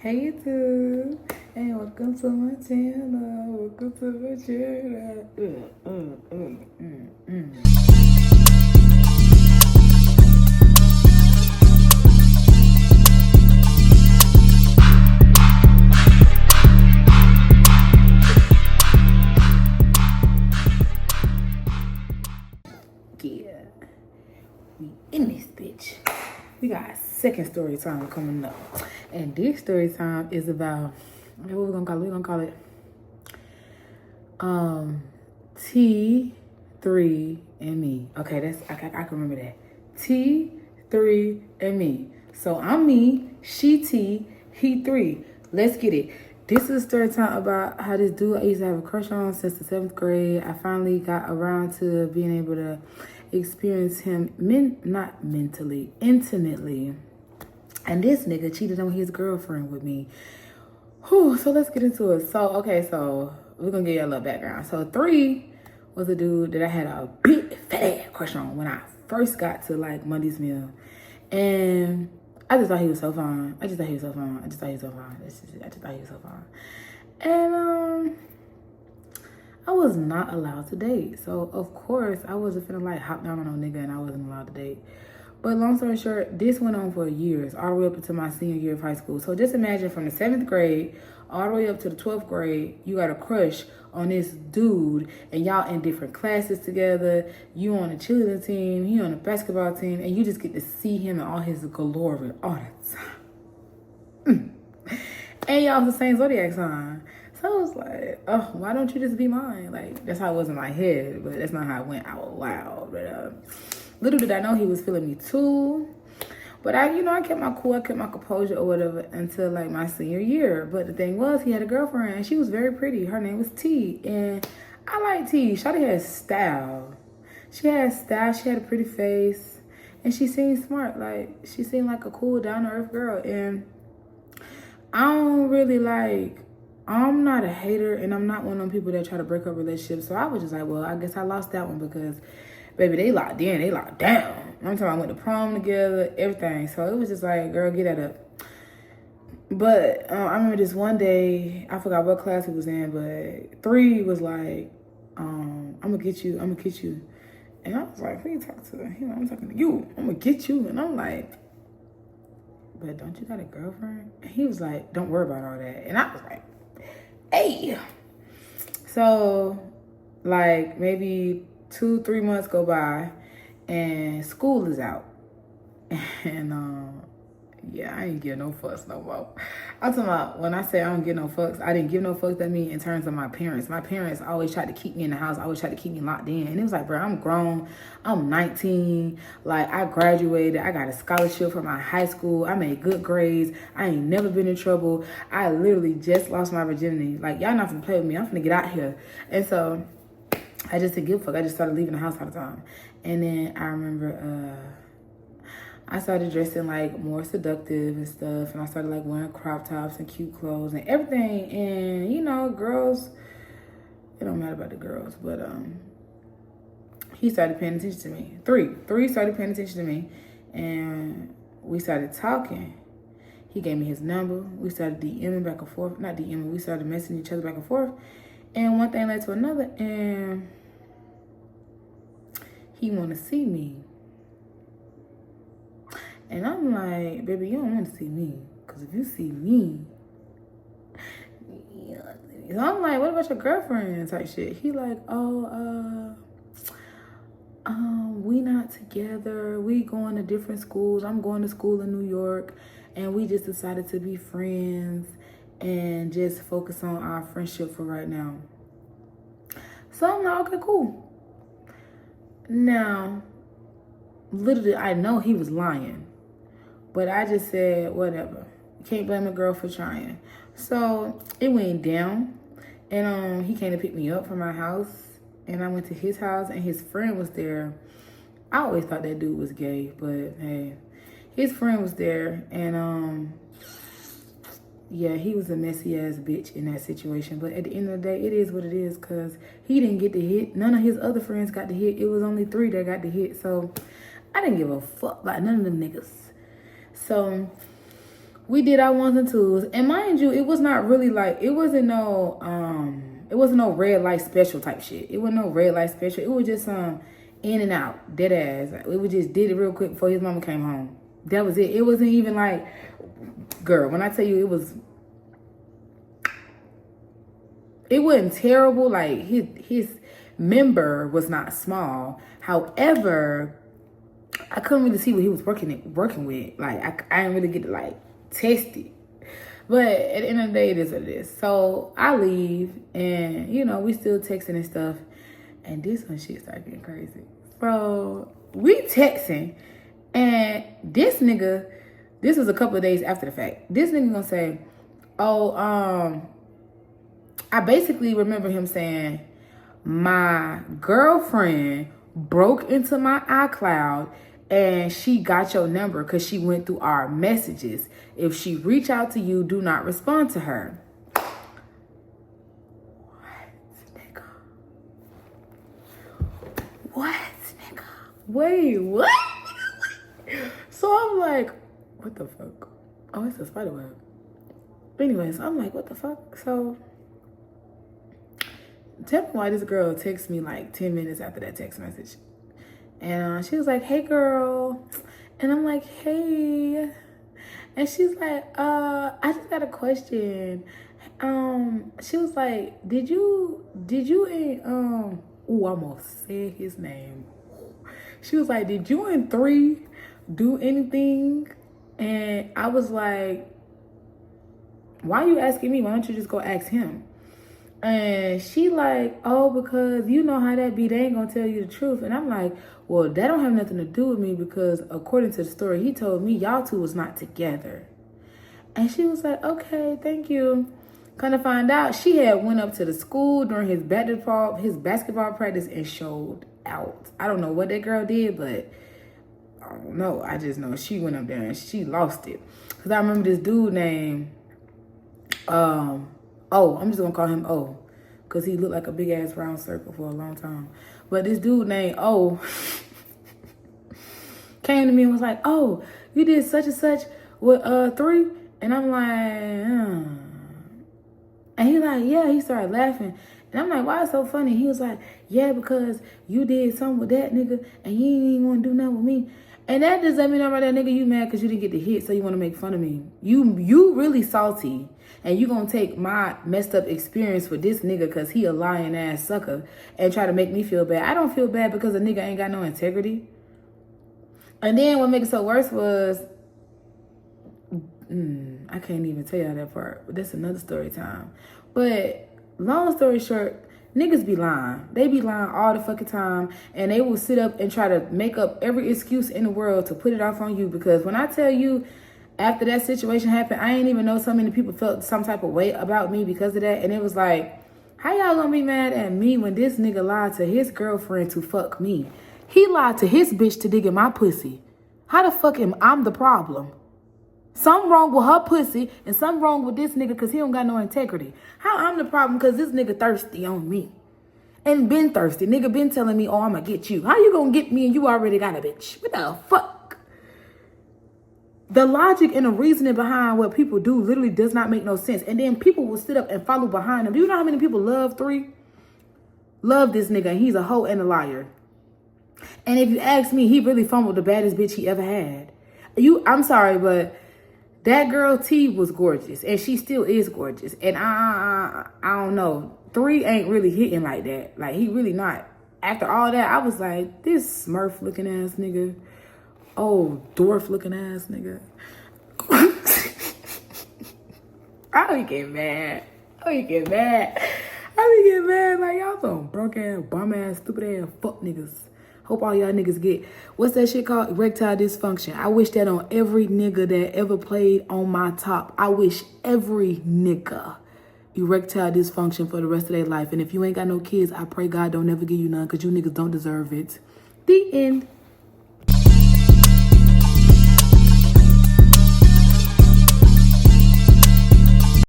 Hey YouTube, and welcome to my channel. Welcome to my channel. Yeah, we in this bitch. We got second story time coming up, and this story time is about what we're gonna call it. We're gonna call it T3 and me. Okay, that's I can remember that. T3 and me. So I'm me, she T, he 3. Let's get it. This is a story time about how this dude I used to have a crush on since the 7th grade. I finally got around to being able to experience him, not mentally, intimately. And this nigga cheated on his girlfriend with me. Whew, so let's get into it. So we're gonna give you a little background. So 3 was a dude that I had a big fat crush on when I first got to like Monday's Mill. And I just thought he was so fine. I just thought he was so fine. And I was not allowed to date. So of course I wasn't finna like hop down on no nigga and I wasn't allowed to date. But long story short, this went on for years, all the way up until my senior year of high school. So just imagine from the 7th grade all the way up to the 12th grade, you got a crush on this dude and y'all in different classes together. You on a cheerleading team, he on a basketball team, and you just get to see him in all his glory all the time. And y'all the same zodiac sign. So I was like, oh, why don't you just be mine? Like, that's how it was in my head, but that's not how it went out loud. But little did I know he was feeling me too. But I kept my cool, I kept my composure or whatever until like my senior year. But the thing was, he had a girlfriend and she was very pretty. Her name was T. And I like T. Shawty had style. She had style, she had a pretty face. And she seemed smart. Like, she seemed like a cool, down-to-earth girl. And I'm not a hater and I'm not one of them people that try to break up relationships. So I was just like, well, I guess I lost that one because, baby, they locked in, they locked down. I'm talking about went to prom together, everything. So it was just like, girl, get that up. But I remember this one day, I forgot what class he was in, but 3 was like, I'm gonna get you. And I was like, who you talking to? I'm talking to you. I'm gonna get you. And I'm like, but don't you got a girlfriend? And he was like, don't worry about all that. And I was like, hey. So like maybe 2-3 months go by and school is out. And yeah, I ain't give no fucks no more. I'm talking about when I say I don't give no fucks, I didn't give no fucks. That mean in terms of my parents. My parents always tried to keep me in the house, always tried to keep me locked in. And it was like, bro, I'm grown, I'm 19, like I graduated, I got a scholarship from my high school, I made good grades, I ain't never been in trouble. I literally just lost my virginity. Like, y'all not gonna play with me, I'm finna get out here. And so I just didn't give a fuck. I just started leaving the house all the time. And then I remember I started dressing like more seductive and stuff. And I started like wearing crop tops and cute clothes and everything. And girls, it don't matter about the girls, but he started paying attention to me. 3 started paying attention to me. And we started talking. He gave me his number. We started DMing back and forth. Not DMing, we started messaging each other back and forth. And one thing led to another, and he want to see me. And I'm like, baby, you don't want to see me. Because if you see me, yeah. So I'm like, what about your girlfriend type shit? He like, we not together. We going to different schools. I'm going to school in New York. And we just decided to be friends and just focus on our friendship for right now. So I'm like, okay, cool. Now, literally, I know he was lying. But I just said, whatever. You can't blame a girl for trying. So it went down. And he came to pick me up from my house. And I went to his house and his friend was there. I always thought that dude was gay, but hey. His friend was there and yeah, he was a messy ass bitch in that situation. But at the end of the day, it is what it is because he didn't get the hit. None of his other friends got the hit. It was only 3 that got the hit. So I didn't give a fuck about none of them niggas. So We did our ones and twos. And mind you, it was not really like, it wasn't no red light special type shit. It wasn't no red light special. It was just some in and out, dead ass. We just did it real quick before his mama came home. That was it. It wasn't even like, girl, when I tell you it wasn't terrible. Like his member was not small. However, I couldn't really see what he was working with. Like I didn't really get to like test it. But at the end of the day, it is what it is. So I leave and you know, we still texting and stuff. And this one shit started getting crazy. So we texting and this nigga, this was a couple of days after the fact. This nigga gonna say, oh, I basically remember him saying, my girlfriend broke into my iCloud and she got your number because she went through our messages. If she reach out to you, do not respond to her. What, nigga? Wait, what? So I'm like, what the fuck? Oh, it's a spider web. But anyways, I'm like, what the fuck? So tell me why this girl texted me like 10 minutes after that text message. And she was like, hey, girl. And I'm like, hey. And she's like, I just got a question. She was like, did you, I almost said his name. She was like, did you and 3 do anything? And I was like, why are you asking me? Why don't you just go ask him? And she like, oh, because you know how that be, they ain't gonna tell you the truth. And I'm like, well, that don't have nothing to do with me because according to the story he told me, y'all two was not together. And she was like, okay, thank you. Kind of find out she had went up to the school during his basketball practice and showed out. I don't know what that girl did, but I don't know. I just know she went up there and she lost it. Because I remember this dude named, I'm just gonna call him O, because he looked like a big ass round circle for a long time. But this dude named O came to me and was like, oh, you did such and such with 3? And I'm like, And he like, yeah, he started laughing. And I'm like, why it's so funny? He was like, yeah, because you did something with that nigga and you ain't even want to do nothing with me. And that does let me know about that nigga, you mad because you didn't get the hit, so you want to make fun of me. You really salty. And you gonna take my messed up experience with this nigga because he a lying ass sucker and try to make me feel bad. I don't feel bad because a nigga ain't got no integrity. And then what makes it so worse was, I can't even tell y'all that part, but that's another story time. But long story short, niggas be lying. They be lying all the fucking time, and they will sit up and try to make up every excuse in the world to put it off on you. Because when I tell you, after that situation happened, I ain't even know so many people felt some type of way about me because of that. And it was like, how y'all gonna be mad at me when this nigga lied to his girlfriend to fuck me? He lied to his bitch to dig in my pussy. How the fuck am I the problem? Something wrong with her pussy and something wrong with this nigga because he don't got no integrity. How I'm the problem because this nigga thirsty on me. And been thirsty. Nigga been telling me, oh, I'm gonna get you. How you gonna get me and you already got a bitch? What the fuck? The logic and the reasoning behind what people do literally does not make no sense. And then people will sit up and follow behind them. Do you know how many people love 3? Love this nigga and he's a hoe and a liar. And if you ask me, he really fumbled the baddest bitch he ever had. I'm sorry, but that girl T was gorgeous. And she still is gorgeous. And I don't know. 3 ain't really hitting like that. Like, he really not. After all that, I was like, this Smurf looking ass nigga. Oh, dwarf looking ass nigga. I be getting mad. I be getting mad. Like, y'all some broke ass, bum ass, stupid ass fuck niggas. Hope all y'all niggas get, what's that shit called? Erectile dysfunction. I wish that on every nigga that ever played on my top. I wish every nigga erectile dysfunction for the rest of their life. And if you ain't got no kids, I pray God don't ever give you none because you niggas don't deserve it. The end.